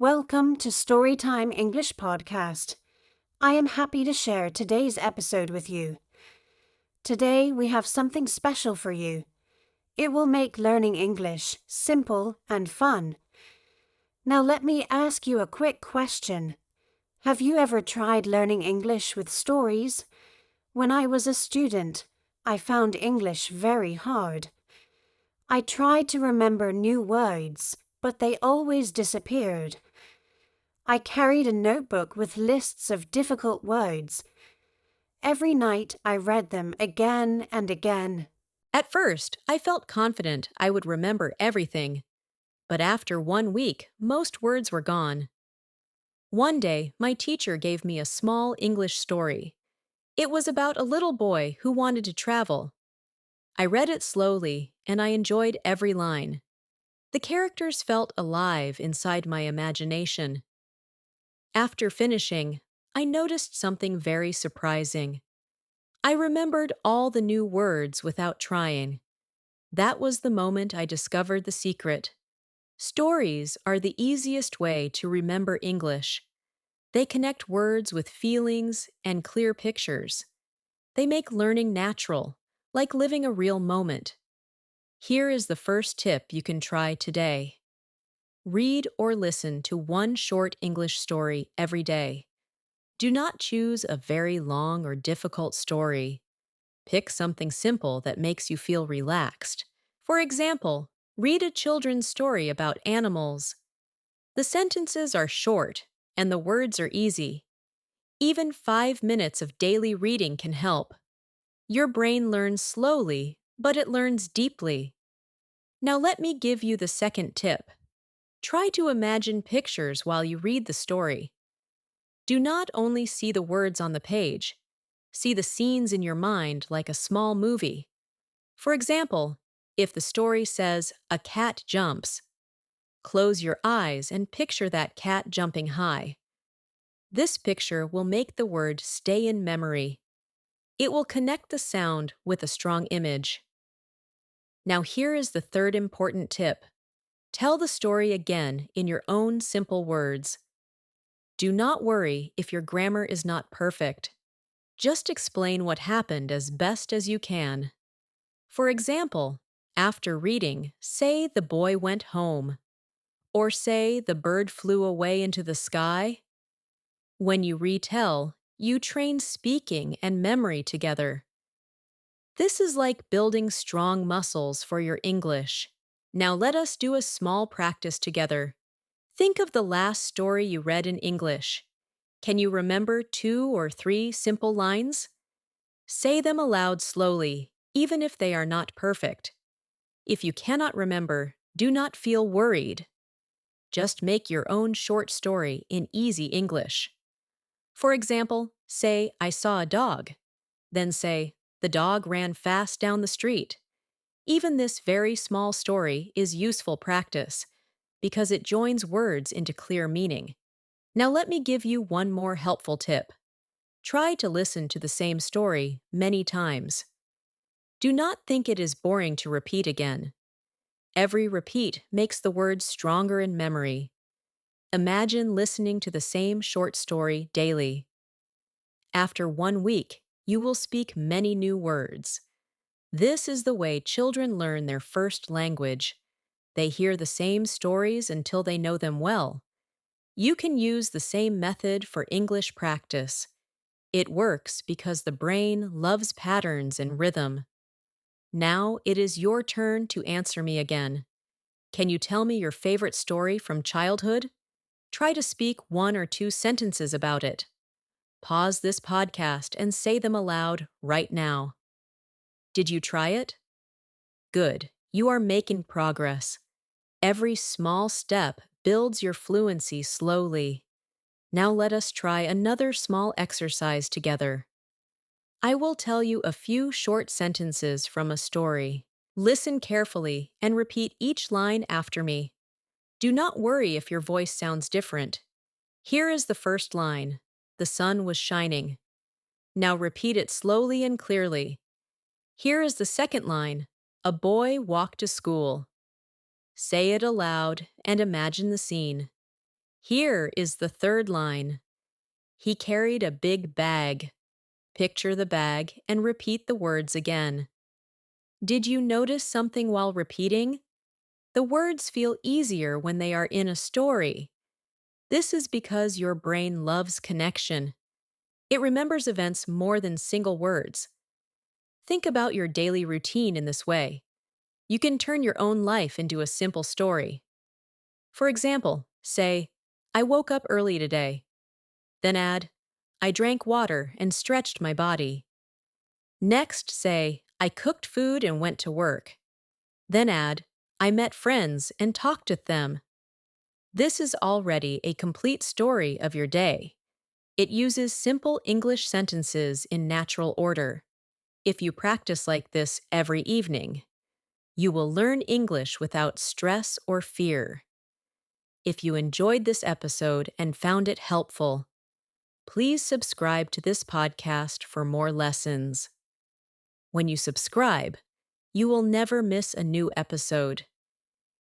Welcome to Storytime English Podcast. I am happy to share today's episode with you. Today we have something special for you. It will make learning English simple and fun. Now let me ask you a quick question. Have you ever tried learning English with stories? When I was a student, I found English very hard. I tried to remember new words, but they always disappeared. I carried a notebook with lists of difficult words. Every night I read them again and again. At first, I felt confident I would remember everything, but after 1 week, most words were gone. One day, my teacher gave me a small English story. It was about a little boy who wanted to travel. I read it slowly, and I enjoyed every line. The characters felt alive inside my imagination. After finishing, I noticed something very surprising. I remembered all the new words without trying. That was the moment I discovered the secret. Stories are the easiest way to remember English. They connect words with feelings and clear pictures. They make learning natural, like living a real moment. Here is the first tip you can try today. Read or listen to one short English story every day. Do not choose a very long or difficult story. Pick something simple that makes you feel relaxed. For example, read a children's story about animals. The sentences are short and the words are easy. Even 5 minutes of daily reading can help. Your brain learns slowly, but it learns deeply. Now let me give you the second tip. Try to imagine pictures while you read the story. Do not only see the words on the page. See the scenes in your mind like a small movie. For example, if the story says, "A cat jumps," close your eyes and picture that cat jumping high. This picture will make the word stay in memory. It will connect the sound with a strong image. Now here is the third important tip. Tell the story again in your own simple words. Do not worry if your grammar is not perfect. Just explain what happened as best as you can. For example, after reading, say the boy went home, or say the bird flew away into the sky. When you retell, you train speaking and memory together. This is like building strong muscles for your English. Now let us do a small practice together. Think of the last story you read in English. Can you remember 2 or 3 simple lines? Say them aloud slowly, even if they are not perfect. If you cannot remember, do not feel worried. Just make your own short story in easy English. For example, say, "I saw a dog." Then say, "The dog ran fast down the street." Even this very small story is useful practice because it joins words into clear meaning. Now let me give you one more helpful tip. Try to listen to the same story many times. Do not think it is boring to repeat again. Every repeat makes the words stronger in memory. Imagine listening to the same short story daily. After 1 week, you will speak many new words. This is the way children learn their first language. They hear the same stories until they know them well. You can use the same method for English practice. It works because the brain loves patterns and rhythm. Now it is your turn to answer me again. Can you tell me your favorite story from childhood? Try to speak 1 or 2 sentences about it. Pause this podcast and say them aloud right now. Did you try it? Good. You are making progress. Every small step builds your fluency slowly. Now let us try another small exercise together. I will tell you a few short sentences from a story. Listen carefully and repeat each line after me. Do not worry if your voice sounds different. Here is the first line. The sun was shining. Now repeat it slowly and clearly. Here is the second line. A boy walked to school. Say it aloud and imagine the scene. Here is the third line. He carried a big bag. Picture the bag and repeat the words again. Did you notice something while repeating? The words feel easier when they are in a story. This is because your brain loves connection. It remembers events more than single words. Think about your daily routine in this way. You can turn your own life into a simple story. For example, say, I woke up early today. Then add, I drank water and stretched my body. Next, say, I cooked food and went to work. Then add, I met friends and talked with them. This is already a complete story of your day. It uses simple English sentences in natural order. If you practice like this every evening, you will learn English without stress or fear. If you enjoyed this episode and found it helpful, please subscribe to this podcast for more lessons. When you subscribe, you will never miss a new episode.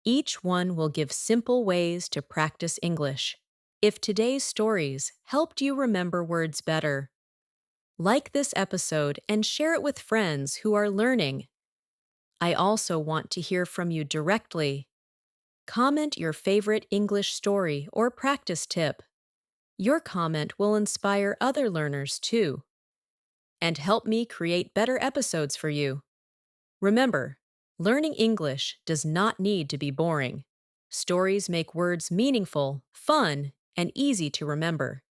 Each one will give simple ways to practice English. If today's stories helped you remember words better, like this episode and share it with friends who are learning. I also want to hear from you directly. Comment your favorite English story or practice tip. Your comment will inspire other learners too, and help me create better episodes for you. Remember, learning English does not need to be boring. Stories make words meaningful, fun, and easy to remember.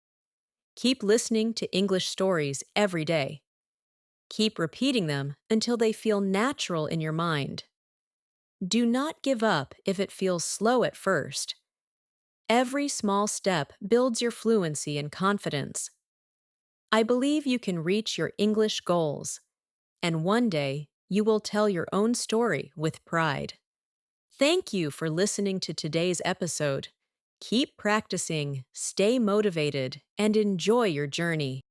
Keep listening to English stories every day. Keep repeating them until they feel natural in your mind. Do not give up if it feels slow at first. Every small step builds your fluency and confidence. I believe you can reach your English goals, and one day you will tell your own story with pride. Thank you for listening to today's episode. Keep practicing, stay motivated, and enjoy your journey.